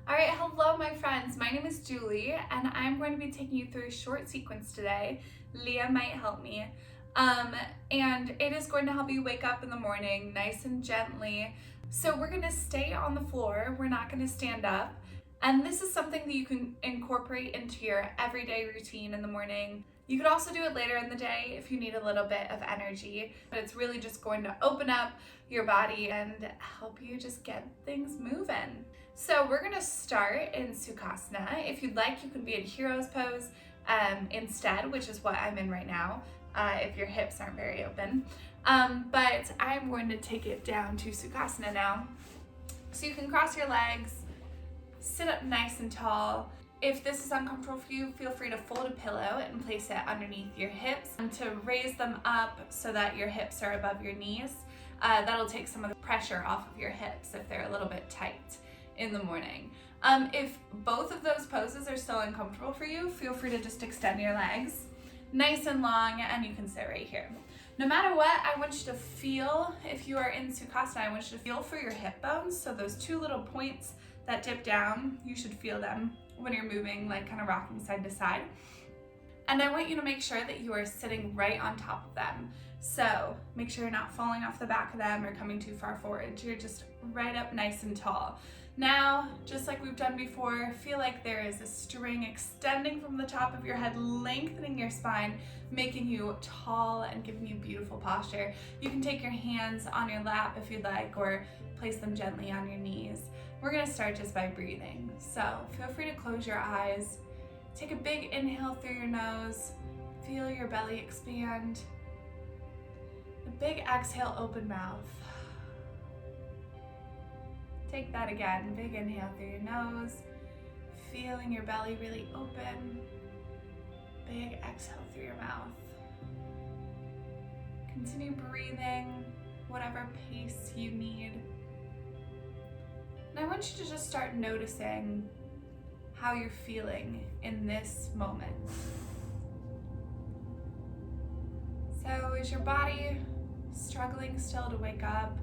All right, hello my friends. My name is Julie and I'm going to be taking you through a short sequence today. Leah might help me. And it is going to help you wake up in the morning nice and gently. So we're going to stay on the floor. We're not going to stand up. And this is something that you can incorporate into your everyday routine in the morning. You could also do it later in the day if you need a little bit of energy, but it's really just going to open up your body and help you just get things moving. So we're gonna start in Sukhasana. If you'd like, you can be in Hero's Pose instead, which is what I'm in right now, if your hips aren't very open. But I'm going to take it down to Sukhasana now. So you can cross your legs, sit up nice and tall. If this is uncomfortable for you, feel free to fold a pillow and place it underneath your hips and to raise them up so that your hips are above your knees. That'll take some of the pressure off of your hips if they're a little bit tight in the morning. If both of those poses are still uncomfortable for you, feel free to just extend your legs nice and long and you can sit right here. No matter what, I want you to feel, if you are in Sukhasana, I want you to feel for your hip bones. So those two little points that dip down, you should feel them when you're moving, like kind of rocking side to side. And I want you to make sure that you are sitting right on top of them. So make sure you're not falling off the back of them or coming too far forward. You're just right up nice and tall. Now, just like we've done before, feel like there is a string extending from the top of your head, lengthening your spine, making you tall and giving you beautiful posture. You can take your hands on your lap if you'd like, or place them gently on your knees. We're gonna start just by breathing. So feel free to close your eyes. Take a big inhale through your nose. Feel your belly expand. A big exhale, open mouth. Take that again, big inhale through your nose, feeling your belly really open. Big exhale through your mouth. Continue breathing, whatever pace you need. And I want you to just start noticing how you're feeling in this moment. So is your body struggling still to wake up?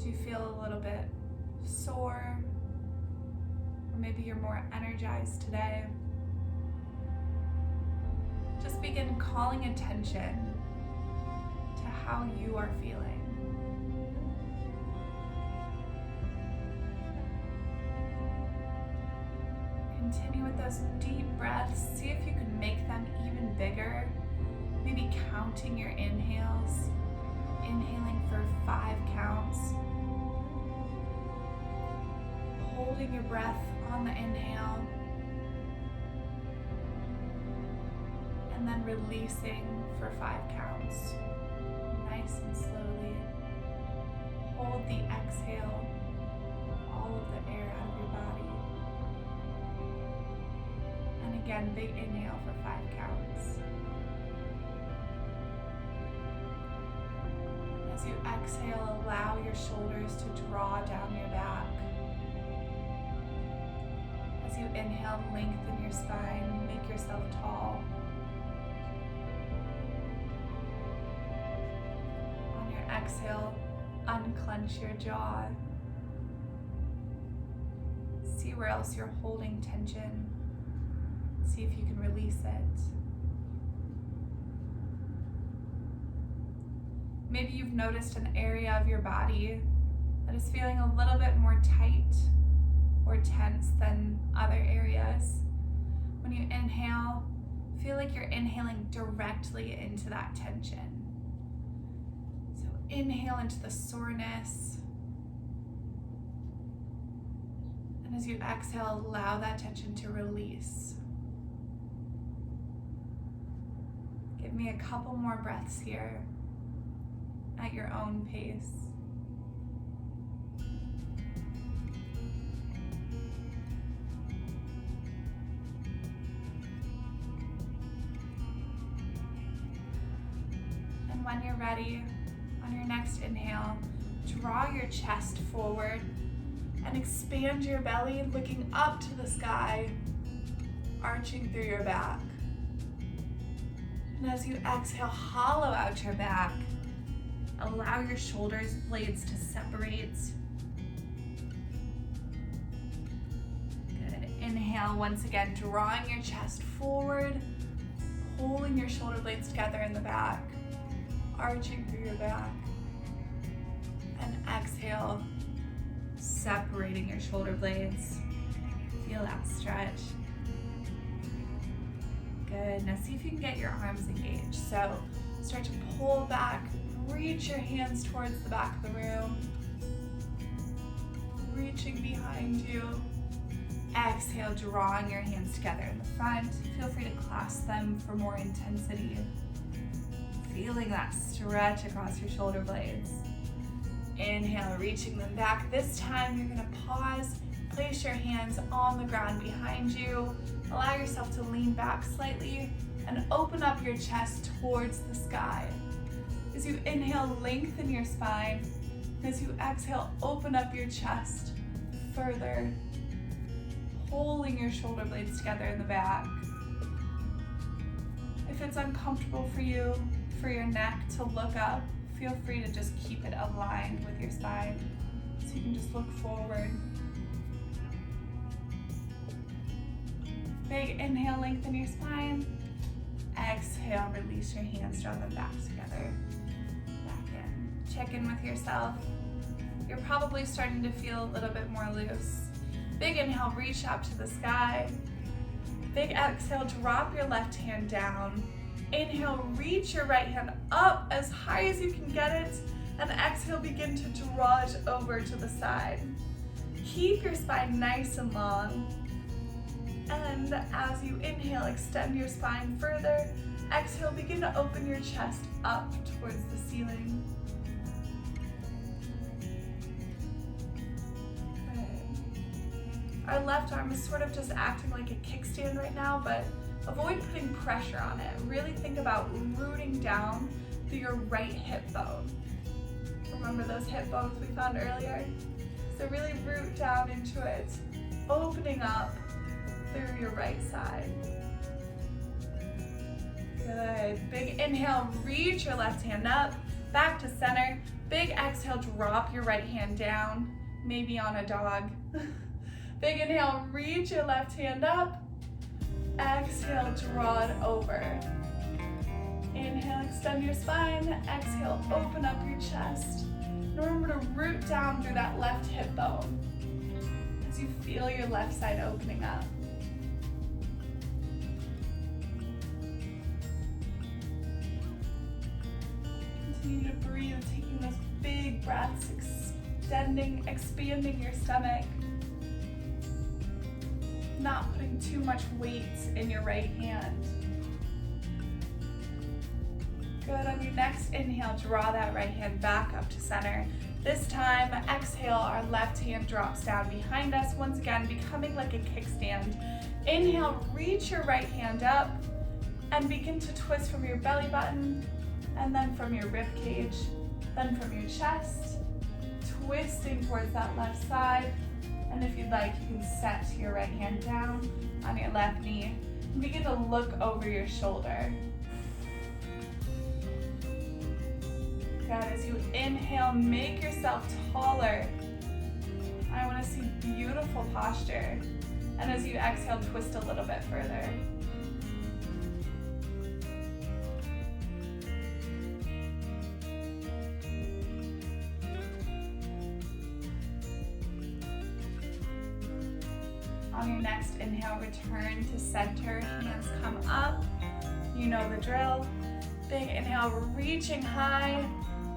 Do you feel a little bit sore? Or maybe you're more energized today? Just begin calling attention to how you are feeling. Continue with those deep breaths. See if you can make them even bigger. Maybe counting your inhales. Inhaling for 5 counts. Holding your breath on the inhale. And then releasing for 5 counts. Nice and slowly. Hold the exhale. All of the air out of your body. And again, big inhale for 5 counts. As you exhale, allow your shoulders to draw down your back. As you inhale, lengthen your spine, make yourself tall. On your exhale, unclench your jaw. See where else you're holding tension. See if you can release it. Maybe you've noticed an area of your body that is feeling a little bit more tight or tense than other areas. When you inhale, feel like you're inhaling directly into that tension. So inhale into the soreness. And as you exhale, allow that tension to release. Give me a couple more breaths here at your own pace. And when you're ready, on your next inhale, draw your chest forward and expand your belly, looking up to the sky, arching through your back. And as you exhale, hollow out your back. Allow your shoulders blades to separate. Inhale, once again, drawing your chest forward, pulling your shoulder blades together in the back, arching through your back. And exhale, separating your shoulder blades. Feel that stretch. Good. Now see if you can get your arms engaged. So start to pull back, reach your hands towards the back of the room, reaching behind you. Exhale, drawing your hands together in the front. Feel free to clasp them for more intensity. Feeling that stretch across your shoulder blades. Inhale, reaching them back. This time you're gonna pause, place your hands on the ground behind you. Allow yourself to lean back slightly and open up your chest towards the sky. As you inhale, lengthen your spine. As you exhale, open up your chest further, pulling your shoulder blades together in the back. If it's uncomfortable for you, for your neck to look up, feel free to just keep it aligned with your spine. So you can just look forward. Big inhale, lengthen your spine. Exhale, release your hands, draw them back together. Back in. Check in with yourself. You're probably starting to feel a little bit more loose. Big inhale, reach up to the sky. Big exhale, drop your left hand down. Inhale, reach your right hand up as high as you can get it. And exhale, begin to draw it over to the side. Keep your spine nice and long. And as you inhale, extend your spine further. Exhale, begin to open your chest up towards the ceiling. Our left arm is sort of just acting like a kickstand right now, but avoid putting pressure on it. Really think about rooting down through your right hip bone. Remember those hip bones we found earlier? So really root down into it, opening up through your right side. Good. Big inhale, reach your left hand up, back to center. Big exhale, drop your right hand down, maybe on a dog. Big inhale, reach your left hand up. Exhale, draw it over. Inhale, extend your spine. Exhale, open up your chest. And remember to root down through that left hip bone as you feel your left side opening up. Continue to breathe, taking those big breaths, expanding your stomach. Not putting too much weight in your right hand. Good. On your next inhale, draw that right hand back up to center. This time, exhale, our left hand drops down behind us, once again becoming like a kickstand. Inhale, reach your right hand up and begin to twist from your belly button and then from your rib cage, then from your chest, twisting towards that left side. And if you'd like, you can set your right hand down on your left knee and begin to look over your shoulder. Good. As you inhale, make yourself taller. I want to see beautiful posture. And as you exhale, twist a little bit further. On your next inhale, return to center, hands come up. You know the drill. Big inhale, reaching high.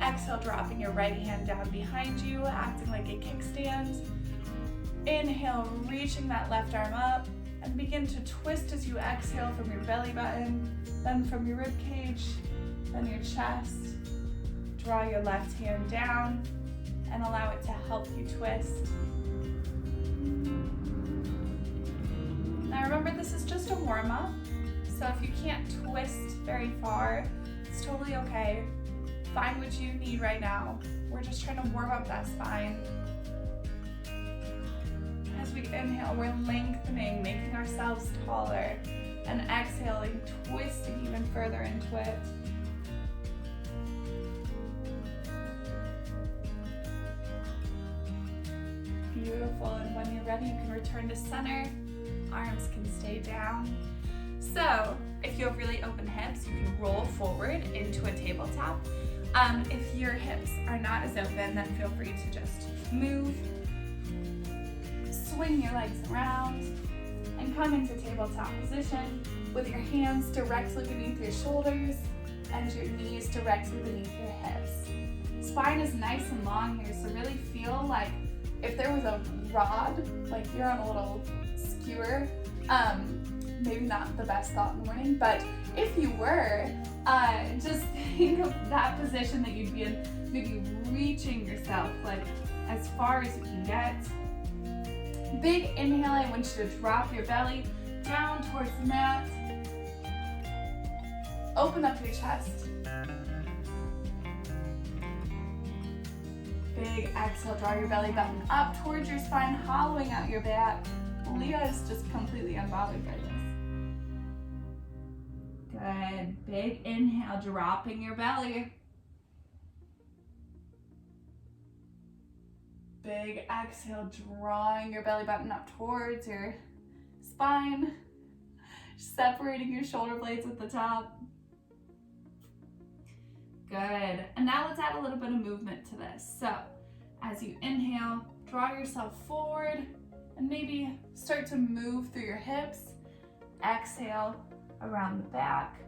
Exhale, dropping your right hand down behind you, acting like a kickstand. Inhale, reaching that left arm up, and begin to twist as you exhale from your belly button, then from your rib cage, then your chest. Draw your left hand down and allow it to help you twist. Now remember, this is just a warm-up, so if you can't twist very far, it's totally okay. Find what you need right now. We're just trying to warm up that spine. As we inhale, we're lengthening, making ourselves taller, and exhaling, twisting even further into it. Beautiful, and when you're ready, you can return to center. arms can stay down. So if you have really open hips, you can roll forward into a tabletop. If your hips are not as open, then feel free to just move, swing your legs around, and come into tabletop position with your hands directly beneath your shoulders and your knees directly beneath your hips. Spine is nice and long here, so really feel like if there was a rod, like you're on a little skewer, maybe not the best thought in the morning, but if you were, just think of that position that you'd be in, maybe reaching yourself like as far as you can get. Big inhale, I want you to drop your belly down towards the mat. Open up your chest. Big exhale, draw your belly button up towards your spine, hollowing out your back. Leah is just completely unbothered by this. Good. Big inhale, dropping your belly. Big exhale, drawing your belly button up towards your spine, separating your shoulder blades at the top. Good. And now let's add a little bit of movement to this. So as you inhale, draw yourself forward and maybe start to move through your hips. Exhale, around the back.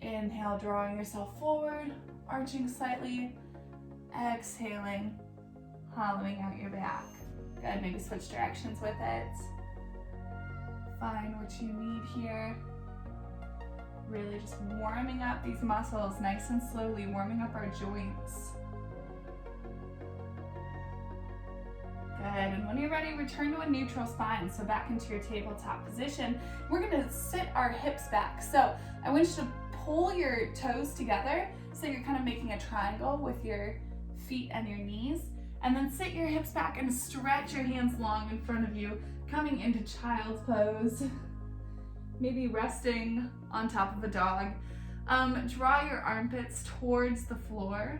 Inhale, drawing yourself forward, arching slightly. Exhaling, hollowing out your back. Good, maybe switch directions with it. Find what you need here. Really just warming up these muscles nice and slowly, warming up our joints. Good, and when you're ready, return to a neutral spine, so back into your tabletop position. We're gonna sit our hips back. So I want you to pull your toes together, so you're kind of making a triangle with your feet and your knees, and then sit your hips back and stretch your hands long in front of you, coming into child's pose. Maybe resting on top of a dog. Draw your armpits towards the floor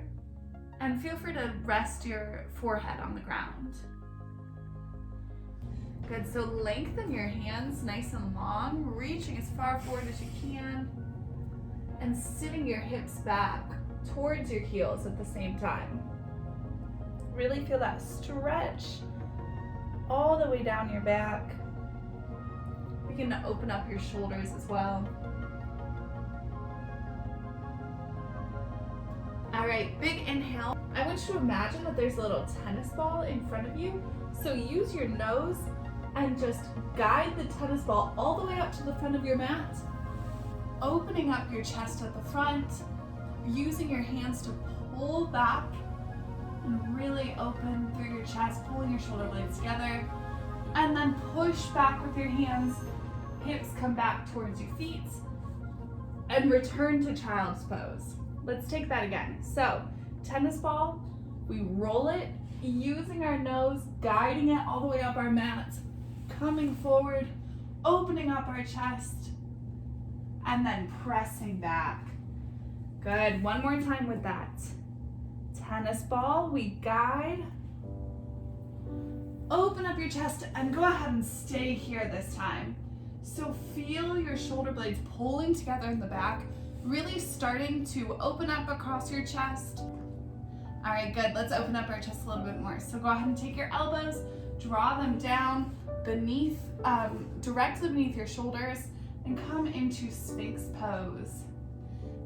and feel free to rest your forehead on the ground. Good, so lengthen your hands nice and long, reaching as far forward as you can, and sitting your hips back towards your heels at the same time. Really feel that stretch all the way down your back. Begin to open up your shoulders as well. All right, big inhale. I want you to imagine that there's a little tennis ball in front of you. So use your nose and just guide the tennis ball all the way up to the front of your mat, opening up your chest at the front, using your hands to pull back and really open through your chest, pulling your shoulder blades together, and then push back with your hands. Hips come back towards your feet and return to child's pose. Let's take that again. So tennis ball, we roll it using our nose, guiding it all the way up our mat, coming forward, opening up our chest, and then pressing back. Good, one more time with that. Tennis ball, we guide, open up your chest, and go ahead and stay here this time. So feel your shoulder blades pulling together in the back, really starting to open up across your chest. All right, good, let's open up our chest a little bit more. So go ahead and take your elbows, draw them down beneath, directly beneath your shoulders, and come into Sphinx pose.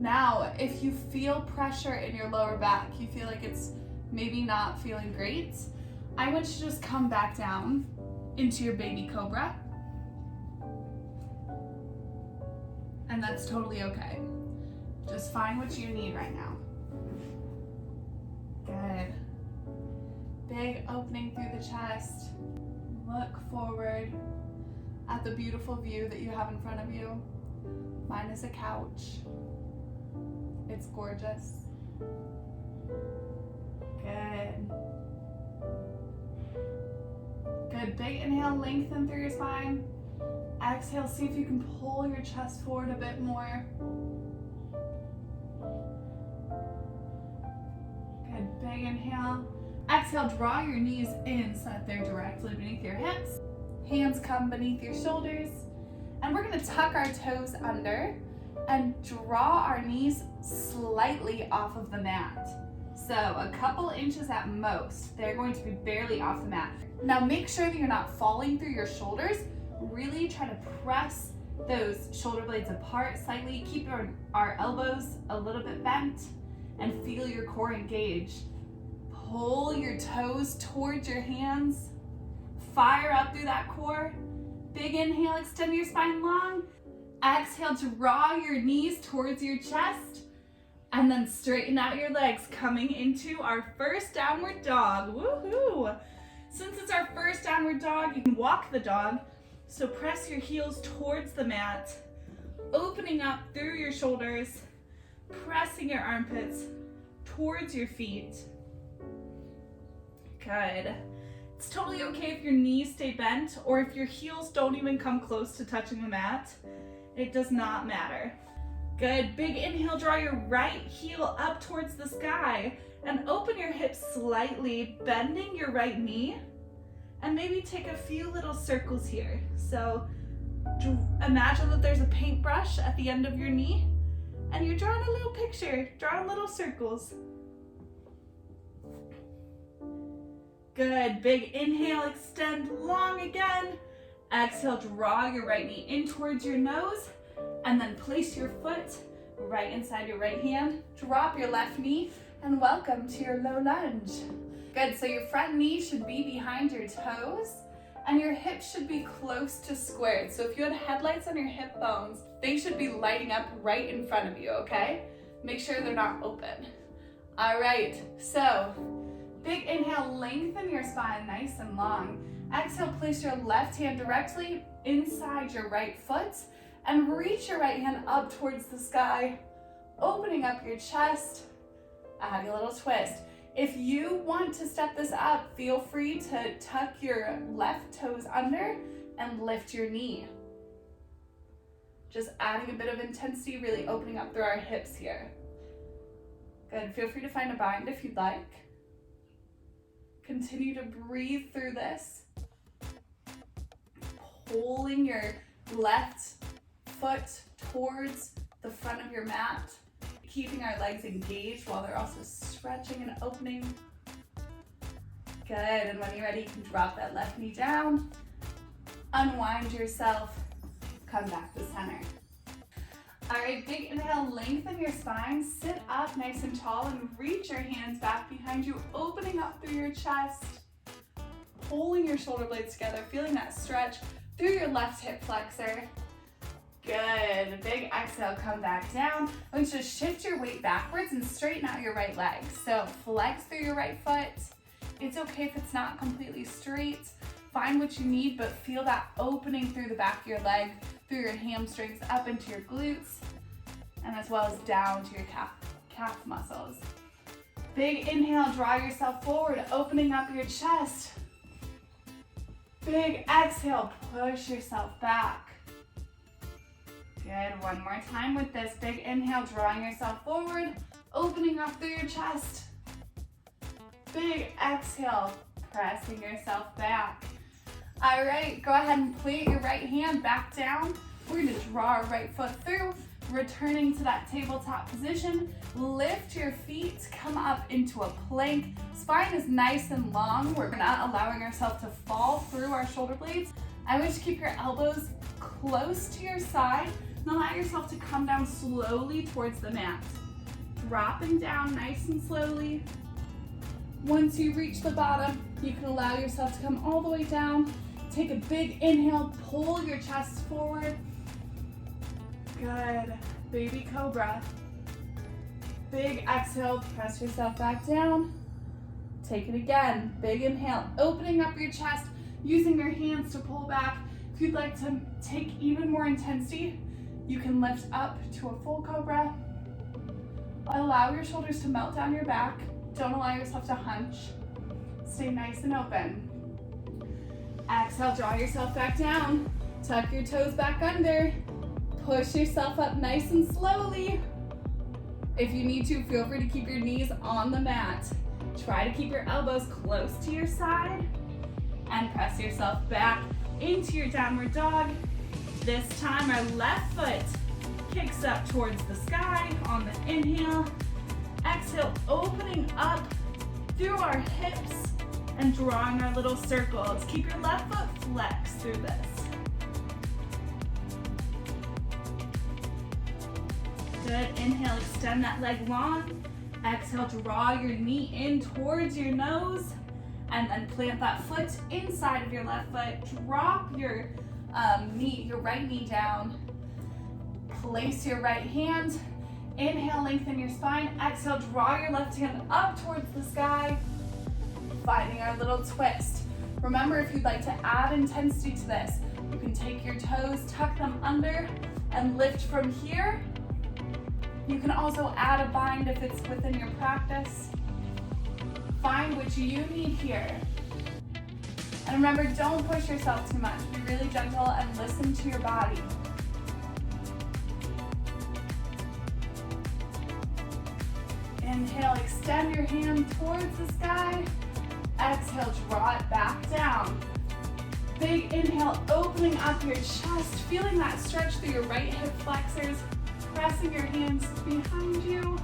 Now, if you feel pressure in your lower back, you feel like it's maybe not feeling great, I want you to just come back down into your baby cobra. And that's totally okay. Just find what you need right now. Good. Big opening through the chest. Look forward at the beautiful view that you have in front of you. Mine is a couch. It's gorgeous. Good. Good, big inhale, lengthen through your spine. Exhale, see if you can pull your chest forward a bit more. Good, big inhale. Exhale, draw your knees in so that they're directly beneath your hips. Hands come beneath your shoulders. And we're gonna tuck our toes under and draw our knees slightly off of the mat. So a couple inches at most. They're going to be barely off the mat. Now make sure that you're not falling through your shoulders. Really try to press those shoulder blades apart slightly. Keep our elbows a little bit bent and feel your core engage. Pull your toes towards your hands. Fire up through that core. Big inhale, extend your spine long. Exhale, draw your knees towards your chest. And then straighten out your legs, coming into our first downward dog. Woohoo! Since it's our first downward dog, you can walk the dog. So press your heels towards the mat, opening up through your shoulders, pressing your armpits towards your feet. Good. It's totally okay if your knees stay bent or if your heels don't even come close to touching the mat. It does not matter. Good. Big inhale, draw your right heel up towards the sky and open your hips slightly, bending your right knee. And maybe take a few little circles here. So imagine that there's a paintbrush at the end of your knee and you're drawing a little picture, drawing little circles. Good, big inhale, extend long again. Exhale, draw your right knee in towards your nose and then place your foot right inside your right hand. Drop your left knee and welcome to your low lunge. Good, so your front knee should be behind your toes and your hips should be close to squared. So if you had headlights on your hip bones, they should be lighting up right in front of you, okay? Make sure they're not open. All right, so big inhale, lengthen your spine nice and long. Exhale, place your left hand directly inside your right foot and reach your right hand up towards the sky, opening up your chest, adding a little twist. If you want to step this up, feel free to tuck your left toes under and lift your knee. Just adding a bit of intensity, really opening up through our hips here. Good, feel free to find a bind if you'd like. Continue to breathe through this. Pulling your left foot towards the front of your mat. Keeping our legs engaged while they're also stretching and opening. Good, and when you're ready, you can drop that left knee down, unwind yourself, come back to center. All right, big inhale, lengthen your spine, sit up nice and tall and reach your hands back behind you, opening up through your chest, pulling your shoulder blades together, feeling that stretch through your left hip flexor. Good, big exhale, come back down. I want you to shift your weight backwards and straighten out your right leg. So flex through your right foot. It's okay if it's not completely straight. Find what you need, but feel that opening through the back of your leg, through your hamstrings, up into your glutes, and as well as down to your calf muscles. Big inhale, draw yourself forward, opening up your chest. Big exhale, push yourself back. Good, one more time with this. Big inhale, drawing yourself forward, opening up through your chest. Big exhale, pressing yourself back. All right, go ahead and plant your right hand back down. We're gonna draw our right foot through, returning to that tabletop position. Lift your feet, come up into a plank. Spine is nice and long. We're not allowing ourselves to fall through our shoulder blades. I want you to keep your elbows close to your side and allow yourself to come down slowly towards the mat. Dropping down nice and slowly. Once you reach the bottom, you can allow yourself to come all the way down. Take a big inhale, pull your chest forward. Good, baby cobra. Big exhale, press yourself back down. Take it again, big inhale, opening up your chest, using your hands to pull back. If you'd like to take even more intensity, you can lift up to a full cobra. Allow your shoulders to melt down your back. Don't allow yourself to hunch. Stay nice and open. Exhale, draw yourself back down. Tuck your toes back under. Push yourself up nice and slowly. If you need to, feel free to keep your knees on the mat. Try to keep your elbows close to your side. and press yourself back into your downward dog. This time our left foot kicks up towards the sky on the inhale. Exhale, opening up through our hips and drawing our little circles. Keep your left foot flexed through this. Good, inhale, extend that leg long. Exhale, draw your knee in towards your nose and then plant that foot inside of your left foot. Drop your your right knee down. Place your right hand. Inhale, lengthen your spine. Exhale, draw your left hand up towards the sky. Finding our little twist. Remember, if you'd like to add intensity to this, you can take your toes, tuck them under, and lift from here. You can also add a bind if it's within your practice. Find what you need here. And remember, don't push yourself too much. Be really gentle and listen to your body. Inhale, extend your hand towards the sky. Exhale, draw it back down. Big inhale, opening up your chest, feeling that stretch through your right hip flexors, pressing your hands behind you.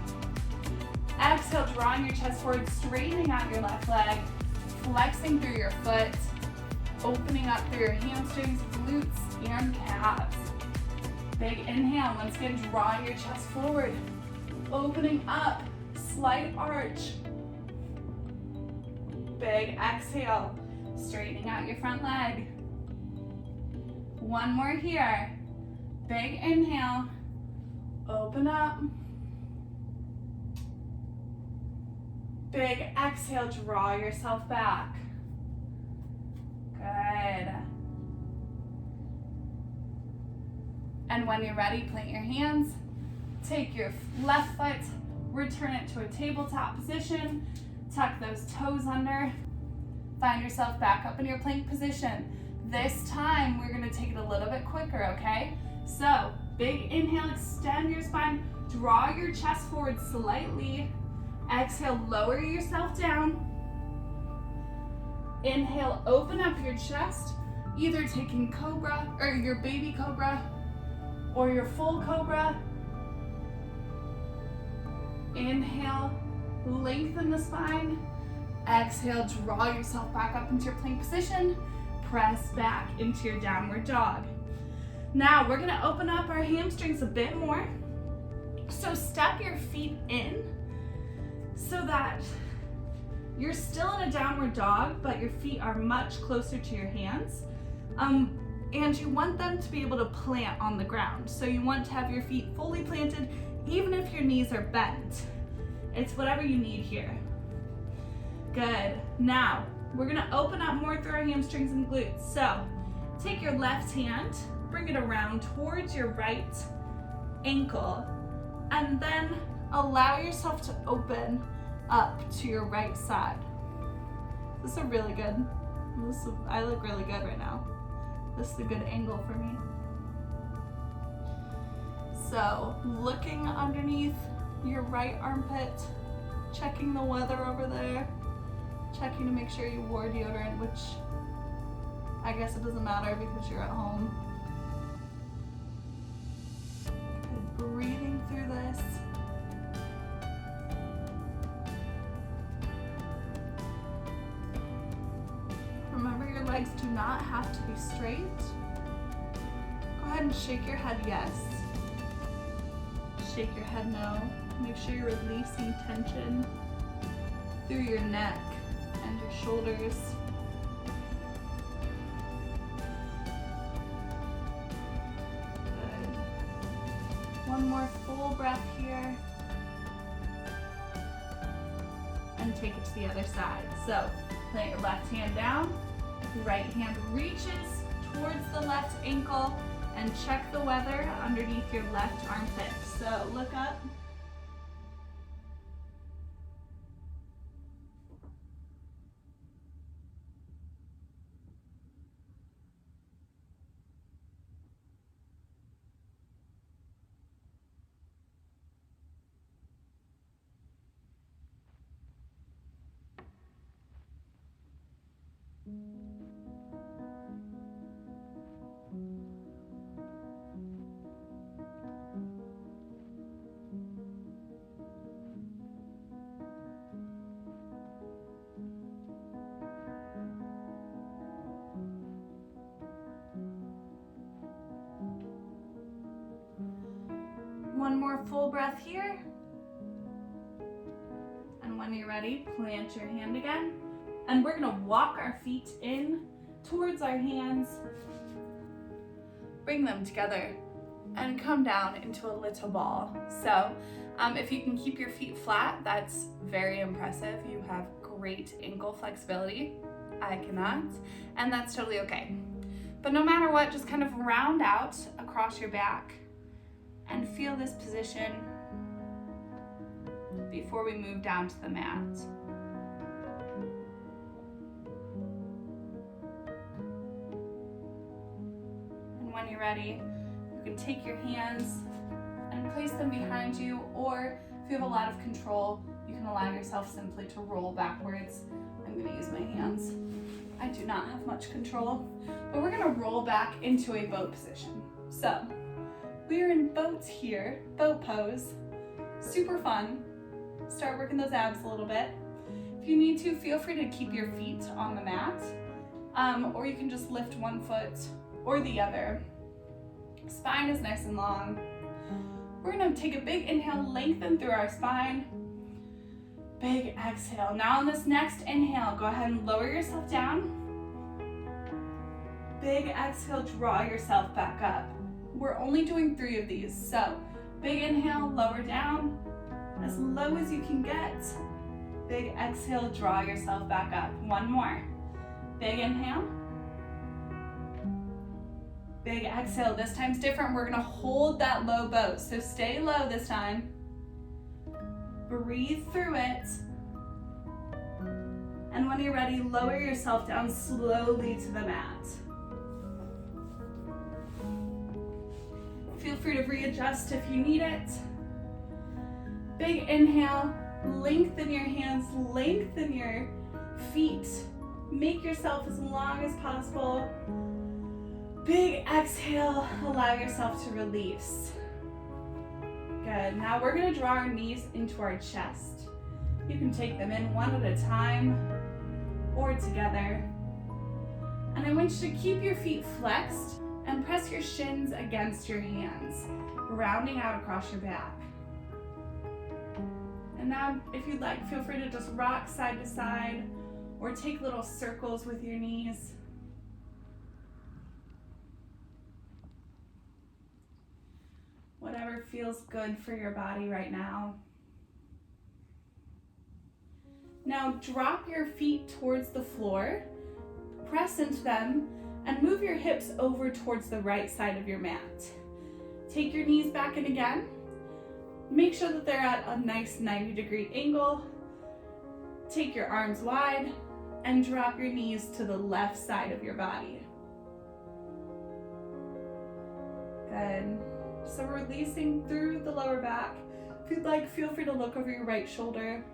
Exhale, drawing your chest forward, straightening out your left leg, flexing through your foot, opening up through your hamstrings, glutes, and calves. Big inhale, once again, drawing your chest forward, opening up, slight arch. Big exhale, straightening out your front leg. One more here. Big inhale, open up. Big exhale, draw yourself back. Good. And when you're ready, plant your hands. Take your left foot, return it to a tabletop position. Tuck those toes under. Find yourself back up in your plank position. This time, we're gonna take it a little bit quicker, okay? So, big inhale, extend your spine, draw your chest forward slightly. Exhale, lower yourself down. Inhale, open up your chest, either taking cobra, or your baby cobra, or your full cobra. Inhale, lengthen the spine. Exhale, draw yourself back up into your plank position. Press back into your downward dog. Now we're gonna open up our hamstrings a bit more. So step your feet in so that you're still in a downward dog, but your feet are much closer to your hands. And you want them to be able to plant on the ground. So you want to have your feet fully planted, even if your knees are bent. It's whatever you need here. Good. Now, we're gonna open up more through our hamstrings and glutes. So, take your left hand, bring it around towards your right ankle, and then allow yourself to open up to your right side. This is really good. I look really good right now. This is a good angle for me. So, looking underneath your right armpit, checking the weather over there, checking to make sure you wore deodorant, which I guess it doesn't matter because you're at home. Good. Breathing through this. Remember, your legs do not have to be straight. Go ahead and shake your head yes. Shake your head no. Make sure you're releasing tension through your neck and your shoulders. Good. One more full breath here. And take it to the other side. So, plant your left hand down. Right hand reaches towards the left ankle and check the weather underneath your left armpit. So, look up. One more full breath here. And when you're ready, plant your hand again. And we're gonna walk our feet in towards our hands. Bring them together and come down into a little ball. So if you can keep your feet flat, that's very impressive. You have great ankle flexibility. I cannot, and that's totally okay. But no matter what, just kind of round out across your back and feel this position before we move down to the mat. And when you're ready, you can take your hands and place them behind you, or if you have a lot of control, you can allow yourself simply to roll backwards. I'm going to use my hands. I do not have much control, but we're going to roll back into a boat position. So we are in boats here, boat pose, super fun. Start working those abs a little bit. If you need to, feel free to keep your feet on the mat, or you can just lift one foot or the other. Spine is nice and long. We're gonna take a big inhale, lengthen through our spine. Big exhale. Now on this next inhale, go ahead and lower yourself down. Big exhale, draw yourself back up. We're only doing 3 of these, so big inhale, lower down, as low as you can get. Big exhale, draw yourself back up. One more. Big inhale. Big exhale. This time's different. We're gonna hold that low boat, so stay low this time. Breathe through it. And when you're ready, lower yourself down slowly to the mat. Feel free to readjust if you need it. Big inhale, lengthen your hands, lengthen your feet. Make yourself as long as possible. Big exhale, allow yourself to release. Good, now we're gonna draw our knees into our chest. You can take them in one at a time or together. And I want you to keep your feet flexed and press your shins against your hands, rounding out across your back. And now, if you'd like, feel free to just rock side to side or take little circles with your knees. Whatever feels good for your body right now. Now drop your feet towards the floor, press into them, and move your hips over towards the right side of your mat. Take your knees back in again. Make sure that they're at a nice 90-degree angle. Take your arms wide and drop your knees to the left side of your body. Good. So we're releasing through the lower back. If you'd like, feel free to look over your right shoulder.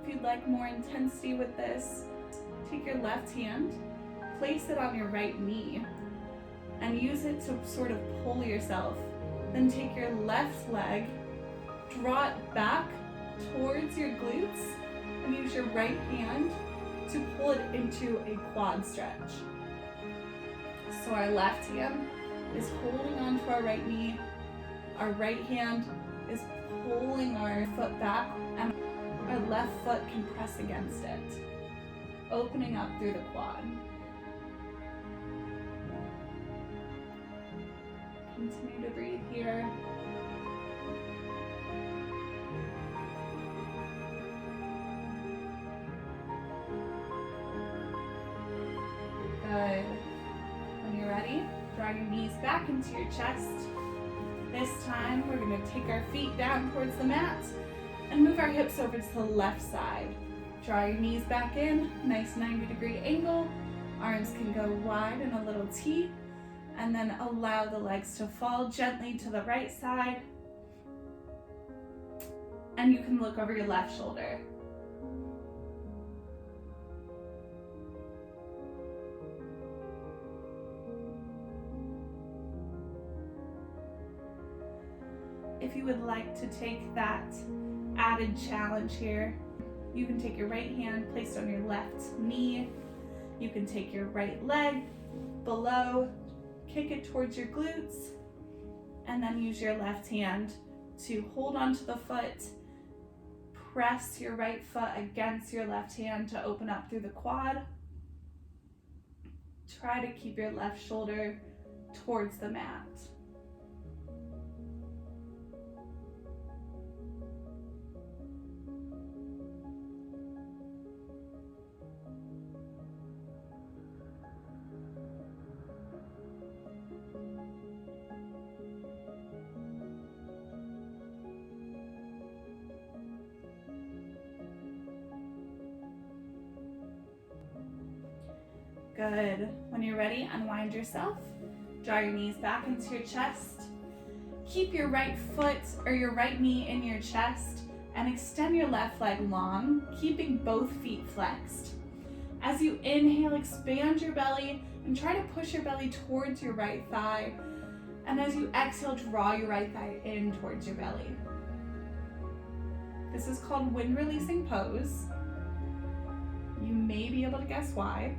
If you'd like more intensity with this, take your left hand, place it on your right knee, and use it to sort of pull yourself. Then take your left leg, draw it back towards your glutes, and use your right hand to pull it into a quad stretch. So our left hand is holding onto our right knee, our right hand is pulling our foot back, and our left foot can press against it, opening up through the quad. Continue to breathe here. Good. When you're ready, draw your knees back into your chest. This time, we're going to take our feet down towards the mat and move our hips over to the left side. Draw your knees back in, nice 90-degree angle. Arms can go wide in a little T, and then allow the legs to fall gently to the right side. And you can look over your left shoulder. If you would like to take that added challenge here You can take your right hand placed on your left knee. You can take your right leg below, kick it towards your glutes, and then use your left hand to hold onto the foot. Press your right foot against your left hand to open up through the quad. Try to keep your left shoulder towards the mat. Good. When you're ready, unwind yourself. Draw your knees back into your chest. Keep your right foot or your right knee in your chest and extend your left leg long, keeping both feet flexed. As you inhale, expand your belly and try to push your belly towards your right thigh. And as you exhale, draw your right thigh in towards your belly. This is called wind releasing pose. You may be able to guess why.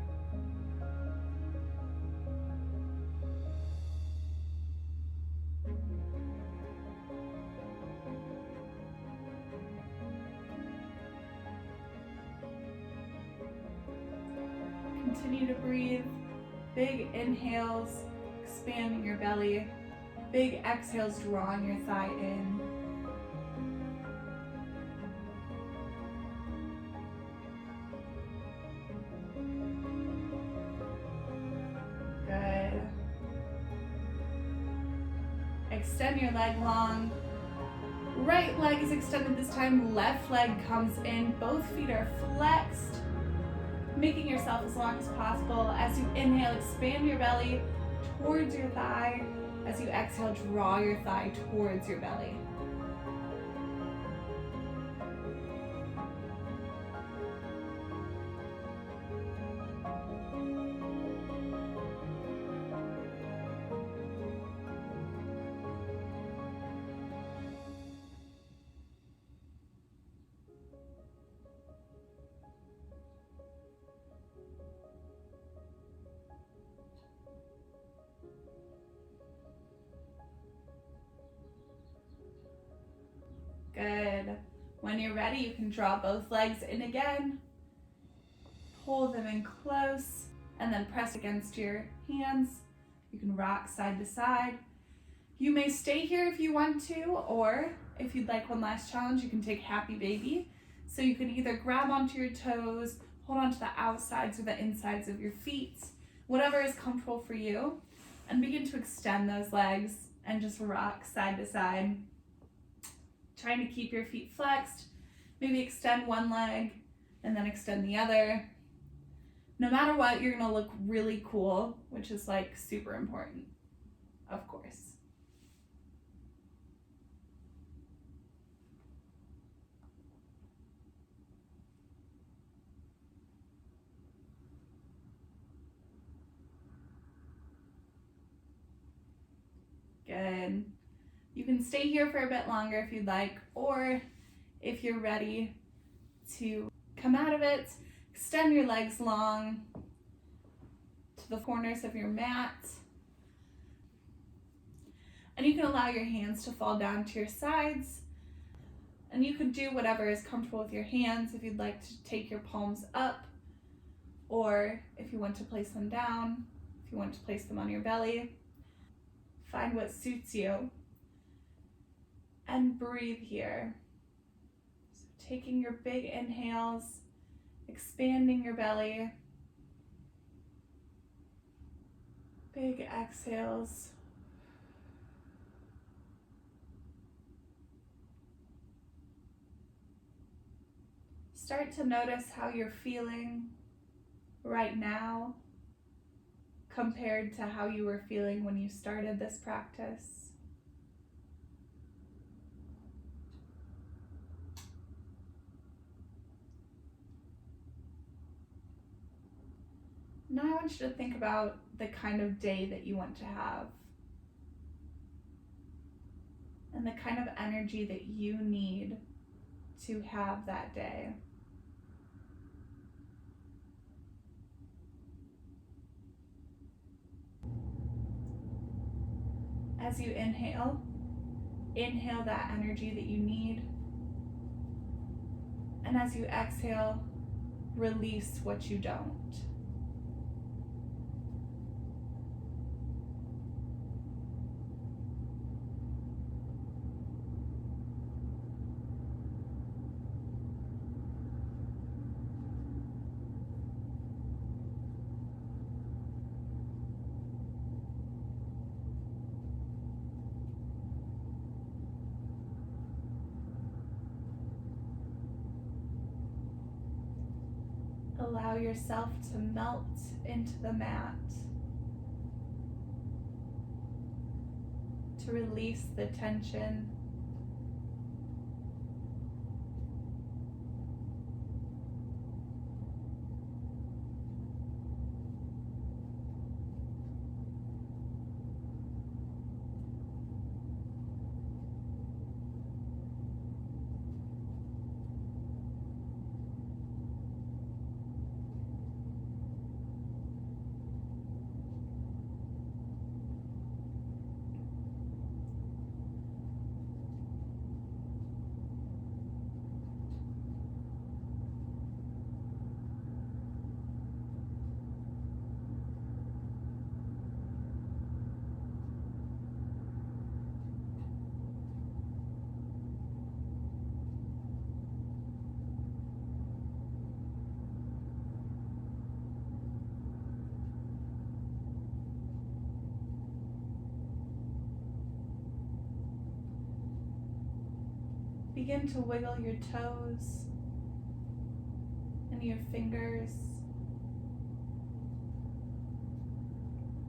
Continue to breathe. Big inhales, expanding your belly. Big exhales, drawing your thigh in. Good. Extend your leg long. Right leg is extended this time. Left leg comes in. Both feet are flexed, making yourself as long as possible. As you inhale, expand your belly towards your thigh. As you exhale, draw your thigh towards your belly. Good. When you're ready, you can draw both legs in again. Pull them in close and then press against your hands. You can rock side to side. You may stay here if you want to, or if you'd like one last challenge, you can take happy baby. So you can either grab onto your toes, hold onto the outsides or the insides of your feet, whatever is comfortable for you, and begin to extend those legs and just rock side to side. Trying to keep your feet flexed. Maybe extend one leg and then extend the other. No matter what, you're gonna look really cool, which is like super important, of course. Good. You can stay here for a bit longer if you'd like, or if you're ready to come out of it, extend your legs long to the corners of your mat. And you can allow your hands to fall down to your sides. And you can do whatever is comfortable with your hands. If you'd like to take your palms up, or if you want to place them down, if you want to place them on your belly, find what suits you. And breathe here. So taking your big inhales, expanding your belly. Big exhales. Start to notice how you're feeling right now compared to how you were feeling when you started this practice. Now I want you to think about the kind of day that you want to have and the kind of energy that you need to have that day. As you inhale that energy that you need. And as you exhale, release what you don't. Allow yourself to melt into the mat, to release the tension. Begin to wiggle your toes and your fingers,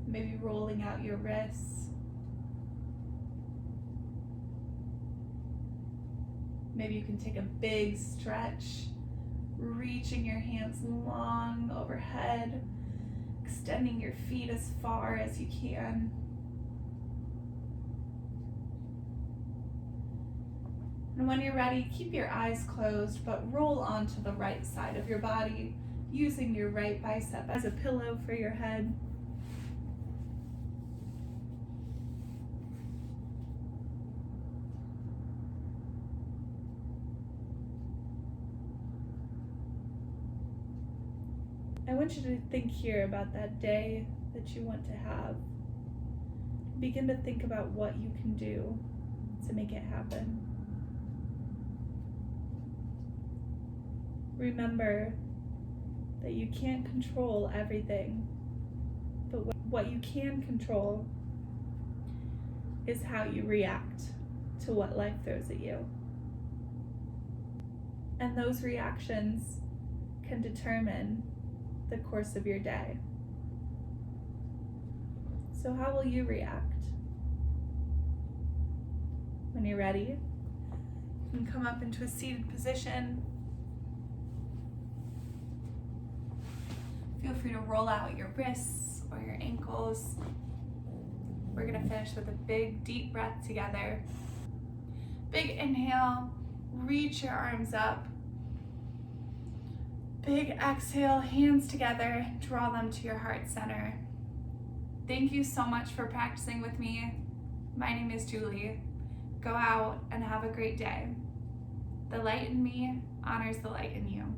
maybe rolling out your wrists. Maybe you can take a big stretch, reaching your hands long overhead, extending your feet as far as you can. And when you're ready, keep your eyes closed, but roll onto the right side of your body, using your right bicep as a pillow for your head. I want you to think here about that day that you want to have. Begin to think about what you can do to make it happen. Remember that you can't control everything, but what you can control is how you react to what life throws at you. And those reactions can determine the course of your day. So how will you react? When you're ready, you can come up into a seated position. Feel free to roll out your wrists or your ankles. We're gonna finish with a big, deep breath together. Big inhale, reach your arms up. Big exhale, hands together, draw them to your heart center. Thank you so much for practicing with me. My name is Julie. Go out and have a great day. The light in me honors the light in you.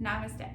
Namaste.